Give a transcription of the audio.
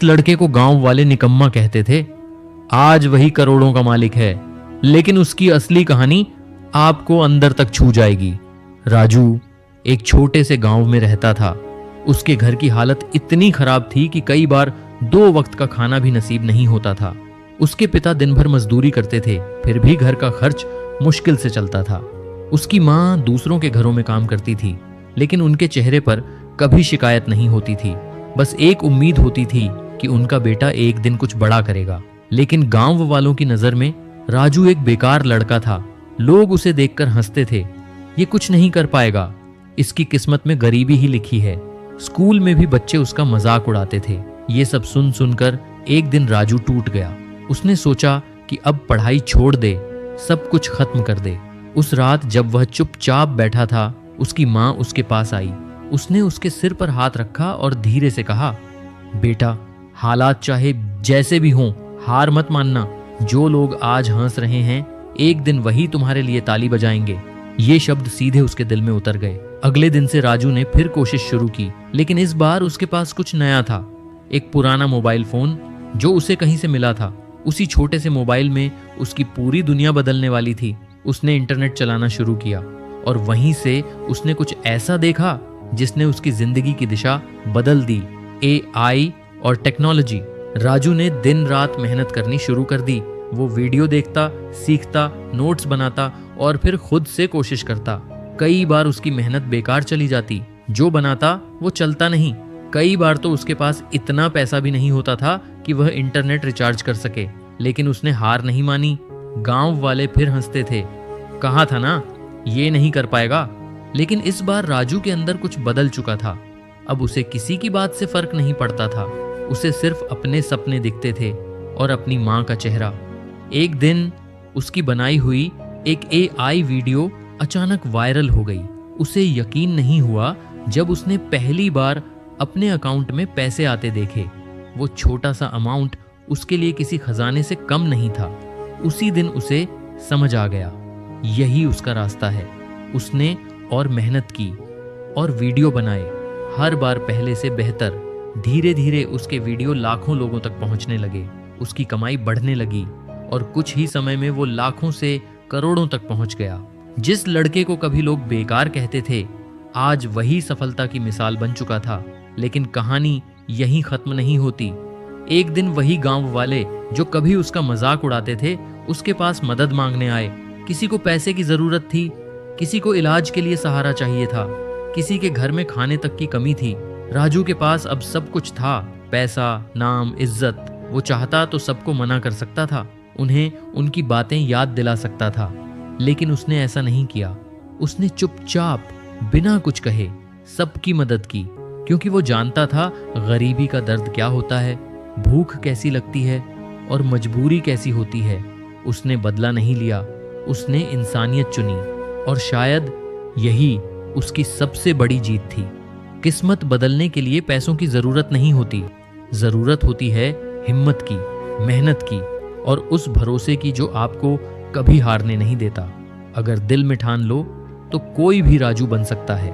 जिस लड़के को गांव वाले निकम्मा कहते थे, आज वही करोड़ों का मालिक है, लेकिन उसकी असली कहानी आपको अंदर तक छू जाएगी। राजू एक छोटे से गांव में रहता था। उसके घर की हालत इतनी खराब थी कि कई बार 2 वक्त का खाना भी नसीब नहीं होता था। उसके पिता दिन भर मजदूरी करते थे, फिर भी घर का खर्च मुश्किल से चलता था। उसकी माँ दूसरों के घरों में काम करती थी, लेकिन उनके चेहरे पर कभी शिकायत नहीं होती थी। बस एक उम्मीद होती थी कि उनका बेटा एक दिन कुछ बड़ा करेगा। लेकिन गांव वालों की नजर में राजू एक बेकार लड़का था। लोग उसे देखकर हंसते थे, ये कुछ नहीं कर पाएगा, इसकी किस्मत में गरीबी ही लिखी है। स्कूल में भी बच्चे उसका मजाक उड़ाते थे। ये सब सुन सुनकर एक दिन राजू टूट गया। उसने सोचा कि अब पढ़ाई छोड़ दे, सब कुछ खत्म कर दे। उस रात जब वह चुपचाप बैठा था, उसकी माँ उसके पास आई। उसने उसके सिर पर हाथ रखा और धीरे से कहा, बेटा, हालात चाहे जैसे भी हों, हार मत मानना। जो लोग आज हंस रहे हैं, एक दिन वही तुम्हारे लिए ताली बजाएंगे। ये शब्द सीधे उसके दिल में उतर गए। अगले दिन से राजू ने फिर कोशिश शुरू की, लेकिन इस बार उसके पास कुछ नया था। एक पुराना मोबाइल फोन जो उसे कहीं से मिला था। उसी छोटे से मोबाइल में उसकी पूरी दुनिया बदलने वाली थी। उसने इंटरनेट चलाना शुरू किया और वहीं से उसने कुछ ऐसा देखा जिसने उसकी जिंदगी की दिशा बदल दी। AI और टेक्नोलॉजी। राजू ने दिन रात मेहनत करनी शुरू कर दी। वो वीडियो देखता, सीखता, नोट्स बनाता और फिर खुद से कोशिश करता। कई बार उसकी मेहनत बेकार चली जाती, जो बनाता वो चलता नहीं। कई बार तो उसके पास इतना पैसा भी नहीं होता था कि वह इंटरनेट रिचार्ज कर सके। लेकिन उसने हार नहीं मानी। गांव वाले फिर हंसते थे, कहा था ना ये नहीं कर पाएगा। लेकिन इस बार राजू के अंदर कुछ बदल चुका था। अब उसे किसी की बात से फर्क नहीं पड़ता था। उसे सिर्फ अपने सपने दिखते थे और अपनी माँ का चेहरा। एक दिन उसकी बनाई हुई एक AI वीडियो अचानक वायरल हो गई। उसे यकीन नहीं हुआ जब उसने पहली बार अपने अकाउंट में पैसे आते देखे। वो छोटा सा अमाउंट उसके लिए किसी खजाने से कम नहीं था। उसी दिन उसे समझ आ गया, यही उसका रास्ता है। उसने और मेहनत की और वीडियो बनाए, हर बार पहले से बेहतर। धीरे धीरे उसके वीडियो लाखों लोगों तक पहुंचने लगे। उसकी कमाई बढ़ने लगी और कुछ ही समय में वो लाखों से करोड़ों तक पहुंच गया। जिस लड़के को कभी लोग बेकार कहते थे, आज वही सफलता की मिसाल बन चुका था। लेकिन कहानी यहीं खत्म नहीं होती। एक दिन वही गांव वाले जो कभी उसका मजाक उड़ाते थे, उसके पास मदद मांगने आए। किसी को पैसे की जरूरत थी, किसी को इलाज के लिए सहारा चाहिए था, किसी के घर में खाने तक की कमी थी। राजू के पास अब सब कुछ था, पैसा, नाम, इज्जत। वो चाहता तो सबको मना कर सकता था, उन्हें उनकी बातें याद दिला सकता था। लेकिन उसने ऐसा नहीं किया। उसने चुपचाप बिना कुछ कहे सबकी मदद की, क्योंकि वो जानता था गरीबी का दर्द क्या होता है, भूख कैसी लगती है और मजबूरी कैसी होती है। उसने बदला नहीं लिया, उसने इंसानियत चुनी और शायद यही उसकी सबसे बड़ी जीत थी। किस्मत बदलने के लिए पैसों की जरूरत नहीं होती, जरूरत होती है हिम्मत की, मेहनत की और उस भरोसे की जो आपको कभी हारने नहीं देता। अगर दिल में ठान लो तो कोई भी राजू बन सकता है।